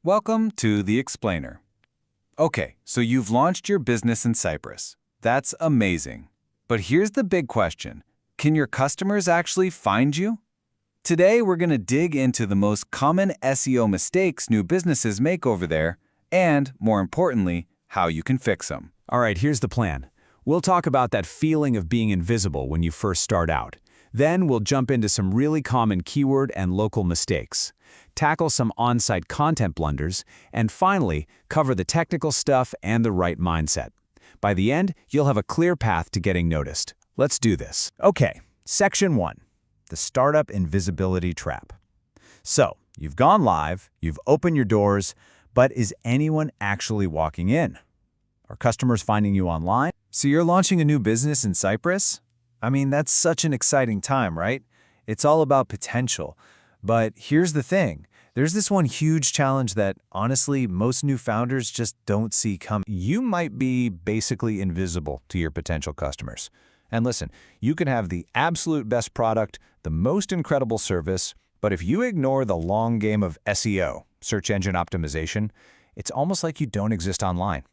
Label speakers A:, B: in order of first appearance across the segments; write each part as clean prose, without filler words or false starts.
A: Welcome to The Explainer. Okay, so you've launched your business in Cyprus. That's amazing. But here's the big question. Can your customers actually find you? Today, we're going to dig into the most common SEO mistakes new businesses make over there, and, more importantly, how you can fix them.
B: All right, here's the plan. We'll talk about that feeling of being invisible when you first start out. Then we'll jump into some really common keyword and local mistakes, tackle some on-site content blunders, and finally, cover the technical stuff and the right mindset. By the end, you'll have a clear path to getting noticed. Let's do this.
C: Okay, Section 1, the Startup Invisibility Trap. So, you've gone live, you've opened your doors, but is anyone actually walking in? Are customers finding you online?
A: So you're launching a new business in Cyprus? I mean, that's such an exciting time, right? It's all about potential. But here's the thing. There's this one huge challenge that, honestly, most new founders just don't see coming. You might be basically invisible to your potential customers. And listen, you can have the absolute best product, the most incredible service, but if you ignore the long game of SEO, search engine optimization, it's almost like you don't exist online.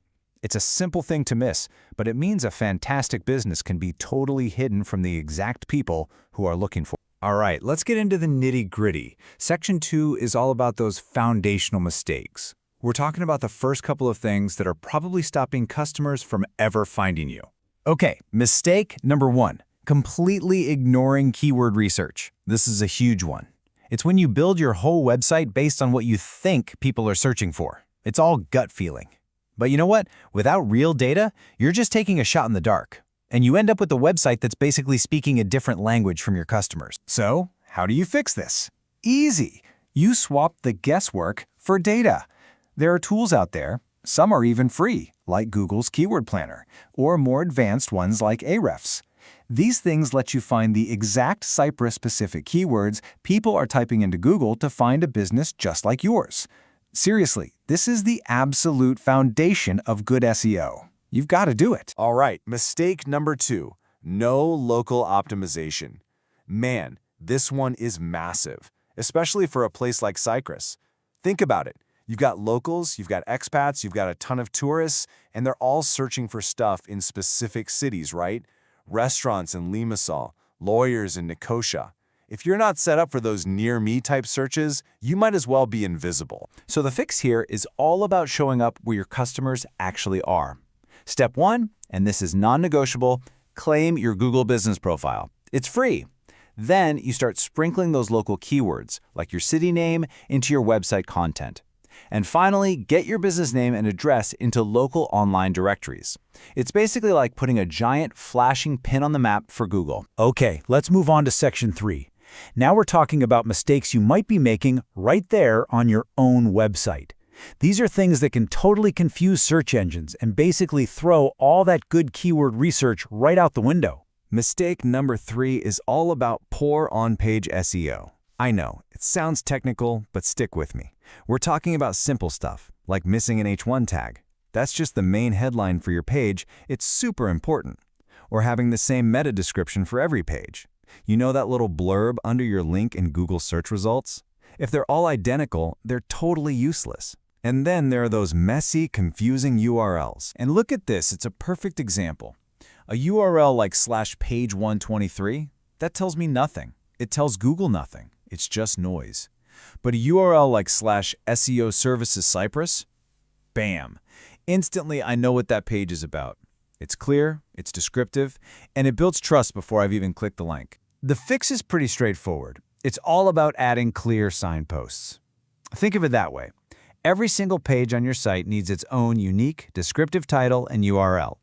A: It's a simple thing to miss, but it means a fantastic business can be totally hidden from the exact people who are looking for.
C: All right, let's get into the nitty-gritty. Section 2 is all about those foundational mistakes. We're talking about the first couple of things that are probably stopping customers from ever finding you.
A: Okay, mistake number 1, completely ignoring keyword research. This is a huge one. It's when you build your whole website based on what you think people are searching for. It's all gut feeling. But you know what? Without real data, you're just taking a shot in the dark. And you end up with a website that's basically speaking a different language from your customers. So, how do you fix this? Easy. You swap the guesswork for data. There are tools out there. Some are even free, like Google's Keyword Planner, or more advanced ones like Ahrefs. These things let you find the exact Cyprus-specific keywords people are typing into Google to find a business just like yours. Seriously, this is the absolute foundation of good SEO. You've got to do it.
D: All right, mistake number 2, no local optimization. Man, this one is massive, especially for a place like Cyprus. Think about it. You've got locals, you've got expats, you've got a ton of tourists, and they're all searching for stuff in specific cities, right? Restaurants in Limassol, lawyers in Nicosia. If you're not set up for those near-me type searches, you might as well be invisible.
C: So the fix here is all about showing up where your customers actually are. Step 1, and this is non-negotiable, claim your Google Business Profile. It's free. Then you start sprinkling those local keywords, like your city name, into your website content. And finally, get your business name and address into local online directories. It's basically like putting a giant flashing pin on the map for Google. Okay, let's move on to Section 3. Now we're talking about mistakes you might be making right there on your own website. These are things that can totally confuse search engines and basically throw all that good keyword research right out the window.
A: Mistake number 3 is all about poor on-page SEO. I know, it sounds technical, but stick with me. We're talking about simple stuff, like missing an H1 tag. That's just the main headline for your page. It's super important. Or having the same meta description for every page. You know that little blurb under your link in Google search results? If they're all identical, they're totally useless. And then there are those messy, confusing URLs. And look at this, it's a perfect example. A URL like /page123, that tells me nothing. It tells Google nothing. It's just noise. But a URL like /SEO Services Cyprus, bam. Instantly, I know what that page is about. It's clear, it's descriptive, and it builds trust before I've even clicked the link. The fix is pretty straightforward. It's all about adding clear signposts. Think of it that way. Every single page on your site needs its own unique, descriptive title and URL.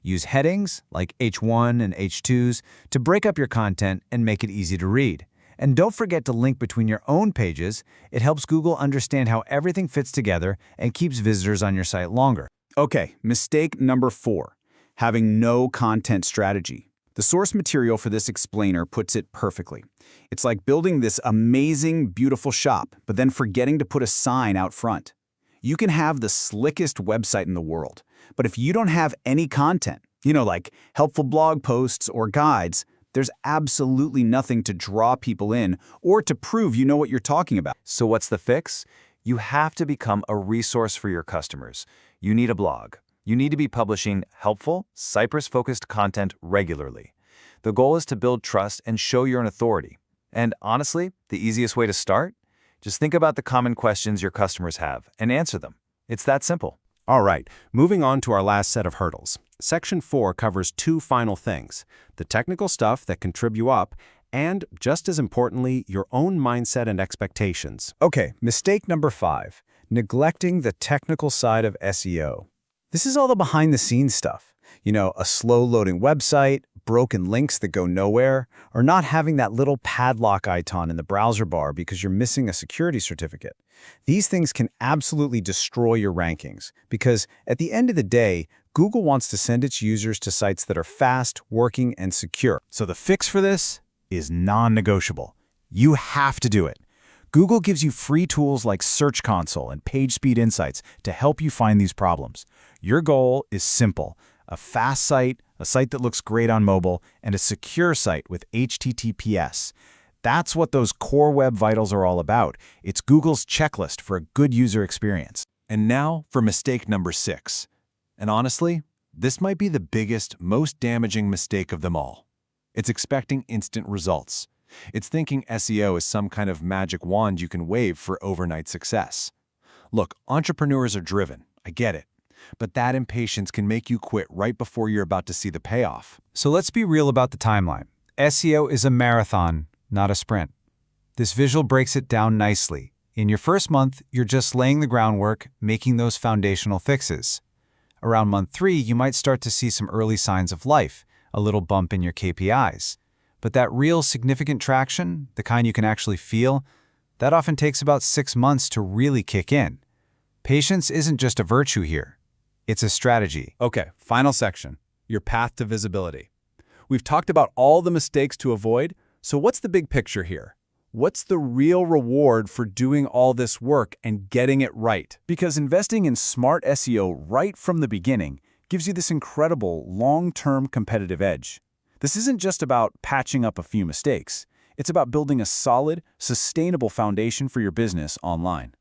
A: Use headings, like H1 and H2s, to break up your content and make it easy to read. And don't forget to link between your own pages. It helps Google understand how everything fits together and keeps visitors on your site longer.
B: Okay, mistake number 4, having no content strategy. The source material for this explainer puts it perfectly. It's like building this amazing, beautiful shop, but then forgetting to put a sign out front. You can have the slickest website in the world, but if you don't have any content, like helpful blog posts or guides, there's absolutely nothing to draw people in or to prove you know what you're talking about.
C: So what's the fix?
A: You have to become a resource for your customers. You need a blog. You need to be publishing helpful, Cyprus-focused content regularly. The goal is to build trust and show you're an authority. And honestly, the easiest way to start? Just think about the common questions your customers have and answer them. It's that simple.
E: All right, moving on to our last set of hurdles. Section 4 covers two final things: the technical stuff that can trip you up, and, just as importantly, your own mindset and expectations.
B: Okay, mistake number 5, neglecting the technical side of SEO. This is all the behind-the-scenes stuff. You know, a slow-loading website, broken links that go nowhere, or not having that little padlock icon in the browser bar because you're missing a security certificate. These things can absolutely destroy your rankings because, at the end of the day, Google wants to send its users to sites that are fast, working, and secure.
A: So the fix for this is non-negotiable. You have to do it. Google gives you free tools like Search Console and Page Speed Insights to help you find these problems. Your goal is simple: a fast site, a site that looks great on mobile, and a secure site with HTTPS. That's what those core web vitals are all about. It's Google's checklist for a good user experience. And now for mistake number 6. And honestly, this might be the biggest, most damaging mistake of them all. It's expecting instant results. It's thinking SEO is some kind of magic wand you can wave for overnight success. Look, entrepreneurs are driven. I get it. But that impatience can make you quit right before you're about to see the payoff.
C: So let's be real about the timeline. SEO is a marathon, not a sprint. This visual breaks it down nicely. In your first month, you're just laying the groundwork, making those foundational fixes. Around month 3, you might start to see some early signs of life, a little bump in your KPIs. But that real significant traction, the kind you can actually feel, that often takes about 6 months to really kick in. Patience isn't just a virtue here. It's a strategy.
E: Okay, final section: your path to visibility. We've talked about all the mistakes to avoid, so what's the big picture here? What's the real reward for doing all this work and getting it right?
A: Because investing in smart SEO right from the beginning gives you this incredible long-term competitive edge. This isn't just about patching up a few mistakes. It's about building a solid, sustainable foundation for your business online.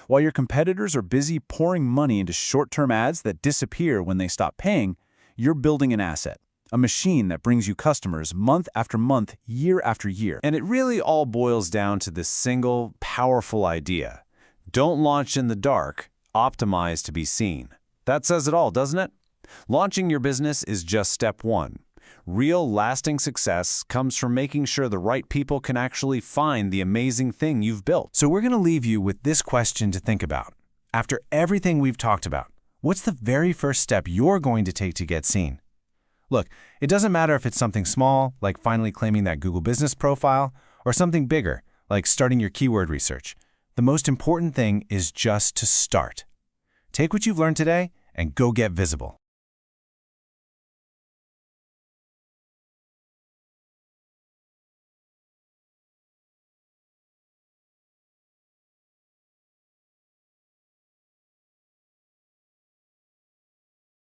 A: While your competitors are busy pouring money into short-term ads that disappear when they stop paying, you're building an asset, a machine that brings you customers month after month, year after year. And it really all boils down to this single, powerful idea: don't launch in the dark, optimize to be seen. That says it all, doesn't it? Launching your business is just step 1. Real, lasting success comes from making sure the right people can actually find the amazing thing you've built. So we're going to leave you with this question to think about. After everything we've talked about, what's the very first step you're going to take to get seen? Look, it doesn't matter if it's something small, like finally claiming that Google business profile, or something bigger, like starting your keyword research. The most important thing is just to start. Take what you've learned today and go get visible.